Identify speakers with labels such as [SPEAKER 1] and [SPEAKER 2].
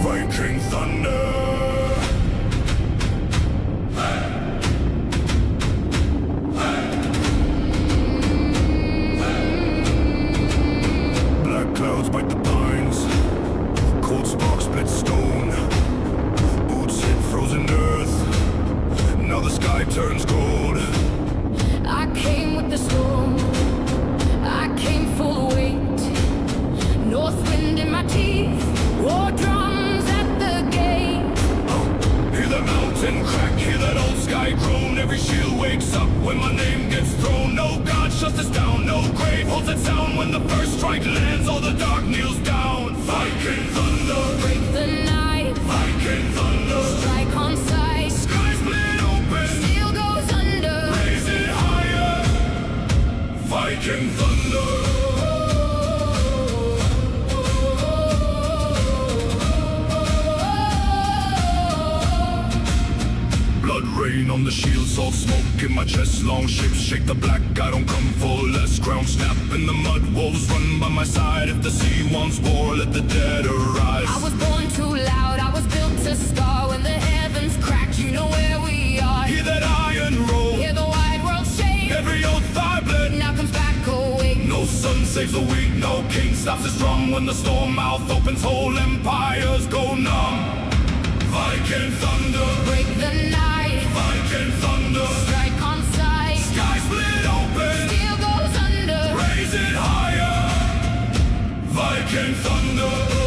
[SPEAKER 1] Viking thunder. Black clouds bite the pines. Cold sparks split stone. Boots hit frozen earth. Now the sky turns cold.
[SPEAKER 2] I came with the storm. I came full weight. North wind in my teeth. Wardrums at the gate.
[SPEAKER 1] Hear the mountain crack, hear that old sky groan. Every shield wakes up when my name gets thrown. No God shuts us down, no grave holds its sound. When the first strike lands, all the dark kneels down. Viking thunder,
[SPEAKER 2] Break the night.
[SPEAKER 1] Viking thunder.
[SPEAKER 2] Strike on sight.
[SPEAKER 1] Sky split open,
[SPEAKER 2] Steel goes under.
[SPEAKER 1] raise it higher. Viking thunder. Blood rain on the shield, salt smoke in my chest. Long ships shake the black, I don't come for less. Crown snap in the mud, wolves run by my side. If the sea wants war, let the dead arise.
[SPEAKER 2] I was born too loud. I was built to scar. When the heavens cracked, you know where we are.
[SPEAKER 1] Hear that iron roll,
[SPEAKER 2] Hear the wide world shake.
[SPEAKER 1] every oath I bled.
[SPEAKER 2] Now comes back awake.
[SPEAKER 1] No sun saves the weak, no king stops his drum. When the storm mouth opens, whole empires go numb. Viking thunder,
[SPEAKER 2] Break the night.
[SPEAKER 1] Viking thunder.
[SPEAKER 2] Strike on sight.
[SPEAKER 1] Sky split open,
[SPEAKER 2] Steel goes under.
[SPEAKER 1] raise it higher. Viking thunder.